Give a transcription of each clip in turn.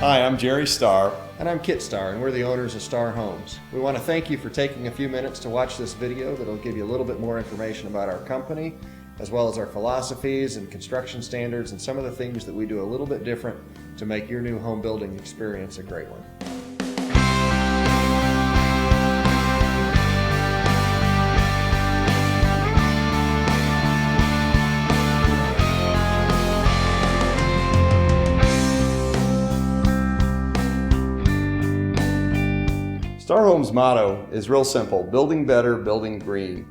Hi, I'm Jerry Starr. And I'm Kit Starr, and we're the owners of Starr Homes. We want to thank you for taking a few minutes to watch this video that'll give you a little bit more information about our company, as well as our philosophies and construction standards and some of the things that we do a little bit different to make your new home building experience a great one. Starr Homes' motto is real simple: building better, building green.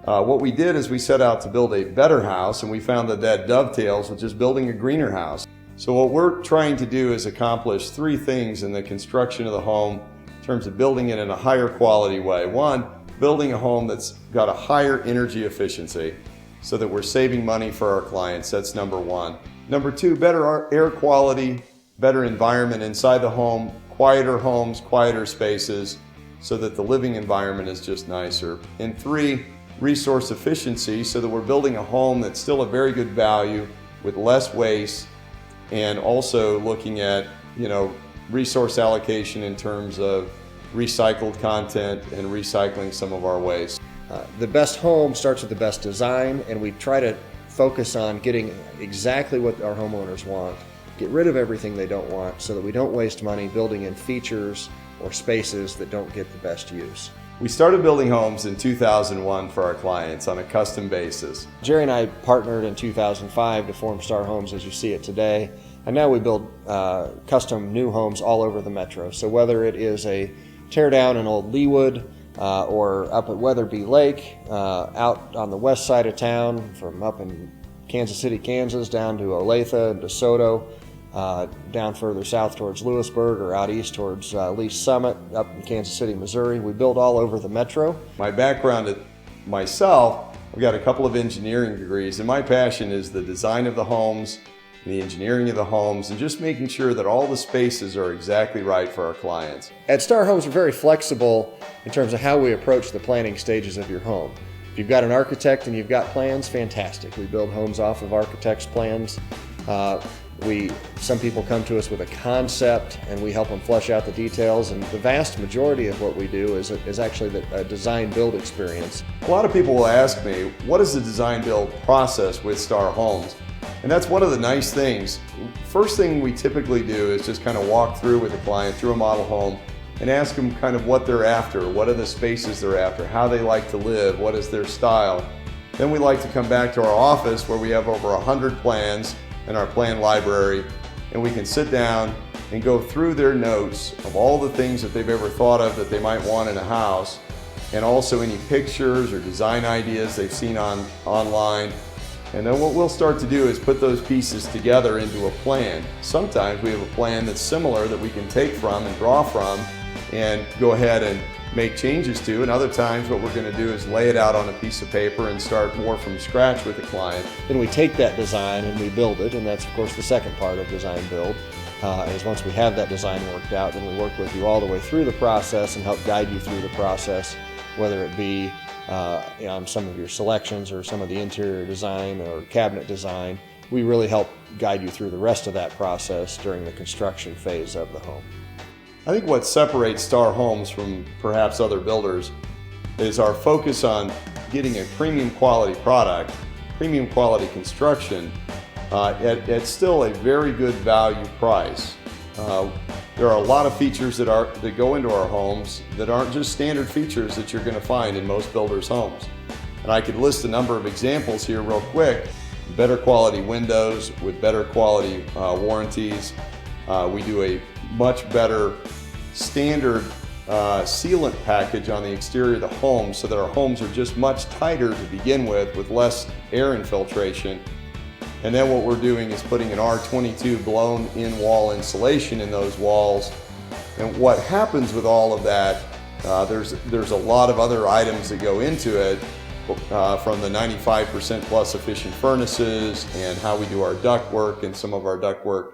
What we did is we set out to build a better house, and we found that that dovetails with just building a greener house. So what we're trying to do is accomplish three things in the construction of the home in terms of building it in a higher quality way. One, building a home that's got a higher energy efficiency so that we're saving money for our clients. That's number one. Number two, better air quality, better environment inside the home, quieter homes, quieter spaces, so that the living environment is just nicer. And three, resource efficiency, so that we're building a home that's still a very good value with less waste, and also looking at, resource allocation in terms of recycled content and recycling some of our waste. The best home starts with the best design, and we try to focus on getting exactly what our homeowners want. Get rid of everything they don't want so that we don't waste money building in features or spaces that don't get the best use. We started building homes in 2001 for our clients on a custom basis. Jerry and I partnered in 2005 to form Starr Homes as you see it today, and now we build custom new homes all over the metro. So whether it is a tear down in Old Leawood or up at Weatherby Lake, out on the west side of town, from up in Kansas City, Kansas, down to Olathe and DeSoto, down further south towards Lewisburg, or out east towards Lee's Summit, up in Kansas City, Missouri. We build all over the metro. My background myself, I've got a couple of engineering degrees, and my passion is the design of the homes, the engineering of the homes, and just making sure that all the spaces are exactly right for our clients. At Starr Homes, we're very flexible in terms of how we approach the planning stages of your home. If you've got an architect and you've got plans, fantastic. We build homes off of architects' plans. Some people come to us with a concept, and we help them flesh out the details, and the vast majority of what we do is actually a design-build experience. A lot of people will ask me, what is the design-build process with Starr Homes? And that's one of the nice things. First thing we typically do is just kind of walk through with the client through a model home and ask them kind of what they're after, what are the spaces they're after, how they like to live, what is their style. Then we like to come back to our office where we have over 100 plans in our plan library, and we can sit down and go through their notes of all the things that they've ever thought of that they might want in a house, and also any pictures or design ideas they've seen online. And then what we'll start to do is put those pieces together into a plan. Sometimes we have a plan that's similar that we can take from and draw from and go ahead and make changes to, and other times what we're going to do is lay it out on a piece of paper and start more from scratch with the client. Then we take that design and we build it, and that's of course the second part of design build. Is once we have that design worked out, then we work with you all the way through the process and help guide you through the process, whether it be on some of your selections or some of the interior design or cabinet design. We really help guide you through the rest of that process during the construction phase of the home. I think what separates Starr Homes from perhaps other builders is our focus on getting a premium quality product, premium quality construction at still a very good value price. There are a lot of features that go into our homes that aren't just standard features that you're going to find in most builders' homes. And I could list a number of examples here real quick. Better quality windows with better quality warranties. We do a much better standard sealant package on the exterior of the home, so that our homes are just much tighter to begin with less air infiltration. And then what we're doing is putting an R22 blown in wall insulation in those walls. And what happens with all of that, there's a lot of other items that go into it, from the 95% plus efficient furnaces and how we do our ductwork and some of our ductwork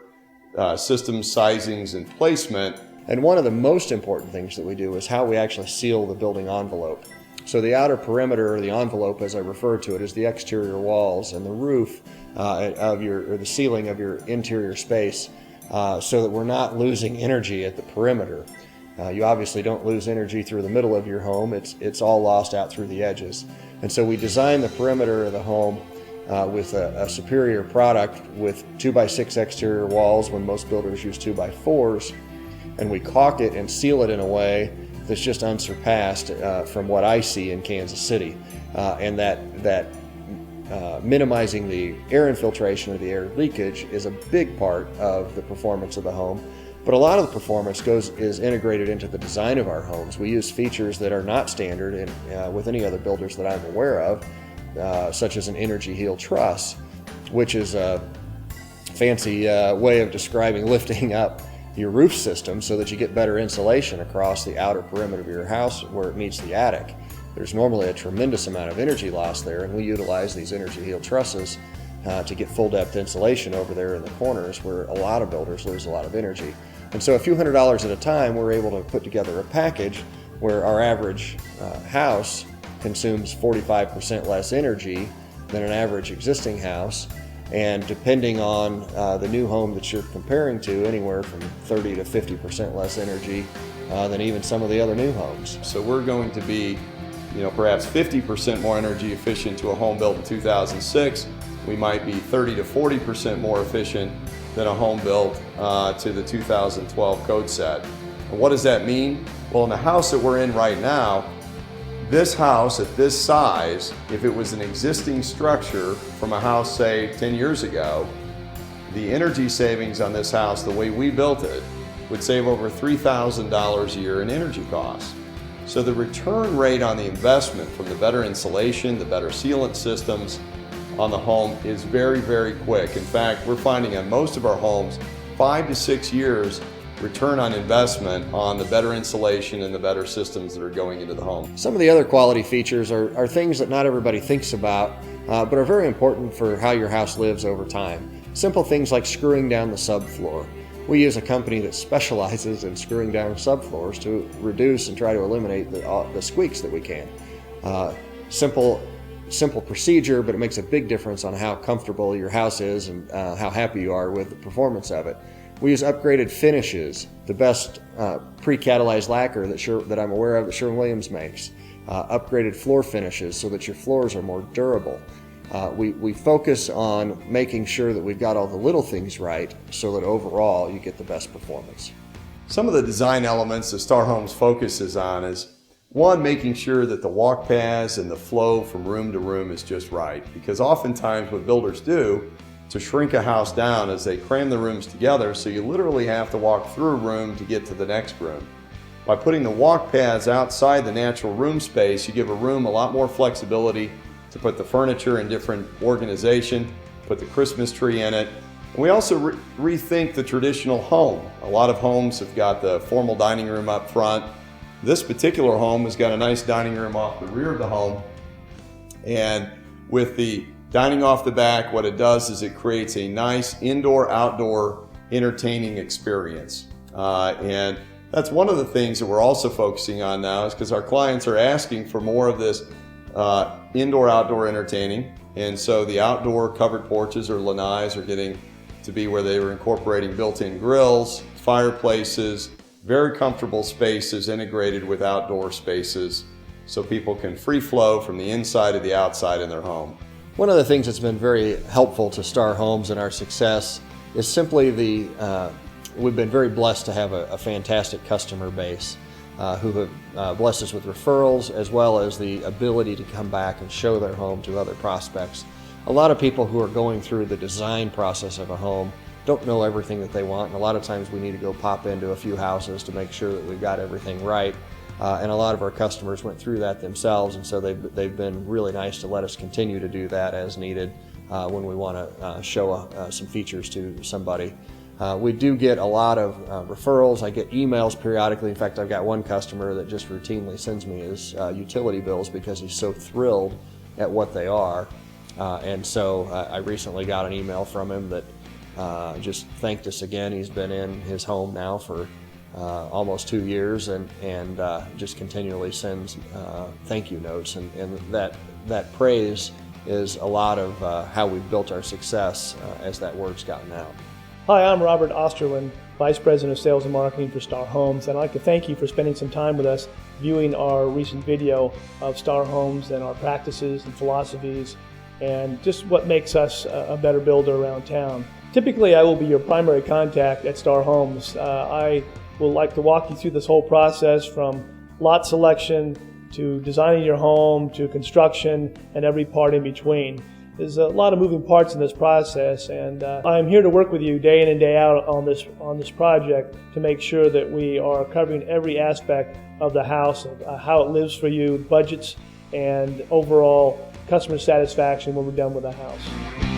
system sizings and placement. And one of the most important things that we do is how we actually seal the building envelope. So the outer perimeter, or the envelope as I refer to it, is the exterior walls, and the roof or the ceiling of your interior space so that we're not losing energy at the perimeter. You obviously don't lose energy through the middle of your home. It's all lost out through the edges. And so we design the perimeter of the home with a superior product with 2x6 exterior walls when most builders use 2x4s, and we caulk it and seal it in a way that's just unsurpassed from what I see in Kansas City. And that minimizing the air infiltration or the air leakage is a big part of the performance of the home. But a lot of the performance is integrated into the design of our homes. We use features that are not standard with any other builders that I'm aware of, such as an Energy Heal Truss, which is a fancy way of describing lifting up your roof system so that you get better insulation across the outer perimeter of your house where it meets the attic. There's normally a tremendous amount of energy loss there, and we utilize these Energy Heal trusses to get full depth insulation over there in the corners where a lot of builders lose a lot of energy. And so a few $100s at a time, we're able to put together a package where our average house consumes 45% less energy than an average existing house. And depending on the new home that you're comparing to, anywhere from 30 to 50% less energy than even some of the other new homes. So we're going to be, perhaps 50% more energy efficient to a home built in 2006. We might be 30 to 40% more efficient than a home built to the 2012 code set. And what does that mean? Well, in the house that we're in right now, this house at this size, if it was an existing structure from a house, say, 10 years ago, the energy savings on this house, the way we built it, would save over $3,000 a year in energy costs. So the return rate on the investment from the better insulation, the better sealant systems on the home is very, very quick. In fact, we're finding on most of our homes 5 to 6 years return on investment on the better insulation and the better systems that are going into the home. Some of the other quality features are things that not everybody thinks about, but are very important for how your house lives over time. Simple things like screwing down the subfloor. We use a company that specializes in screwing down subfloors to reduce and try to eliminate the squeaks that we can. Simple procedure, but it makes a big difference on how comfortable your house is and how happy you are with the performance of it. We use upgraded finishes, the best pre-catalyzed lacquer that I'm aware of that Sherwin-Williams makes. Upgraded floor finishes so that your floors are more durable. We focus on making sure that we've got all the little things right so that overall you get the best performance. Some of the design elements that Starr Homes focuses on is, one, making sure that the walk paths and the flow from room to room is just right. Because oftentimes what builders do to shrink a house down is they cram the rooms together, so you literally have to walk through a room to get to the next room. By putting the walk paths outside the natural room space, you give a room a lot more flexibility to put the furniture in different organization, put the Christmas tree in it. And we also rethink the traditional home. A lot of homes have got the formal dining room up front. This particular home has got a nice dining room off the rear of the home. And with the dining off the back, what it does is it creates a nice indoor-outdoor entertaining experience. And that's one of the things that we're also focusing on now, is because our clients are asking for more of this indoor-outdoor entertaining. And so the outdoor covered porches or lanais are getting to be where they were incorporating built-in grills, fireplaces, very comfortable spaces integrated with outdoor spaces so people can free flow from the inside to the outside in their home. One of the things that's been very helpful to Starr Homes and our success is simply we've been very blessed to have a fantastic customer base who have blessed us with referrals, as well as the ability to come back and show their home to other prospects. A lot of people who are going through the design process of a home don't know everything that they want, and a lot of times we need to go pop into a few houses to make sure that we've got everything right. And a lot of our customers went through that themselves, and so they've been really nice to let us continue to do that as needed when we want to show some features to somebody. We do get a lot of referrals. I get emails periodically. In fact, I've got one customer that just routinely sends me his utility bills because he's so thrilled at what they are. And so I recently got an email from him that just thanked us again. He's been in his home now for almost 2 years and just continually sends thank you notes. And that praise is a lot of how we've built our success as that word's gotten out. Hi, I'm Robert Osterlin, Vice President of Sales and Marketing for Starr Homes, and I'd like to thank you for spending some time with us viewing our recent video of Starr Homes and our practices and philosophies and just what makes us a better builder around town. Typically, I will be your primary contact at Starr Homes. I will like to walk you through this whole process from lot selection to designing your home to construction and every part in between. There's a lot of moving parts in this process, and I'm here to work with you day in and day out on this project to make sure that we are covering every aspect of the house, of how it lives for you, budgets, and overall customer satisfaction when we're done with the house.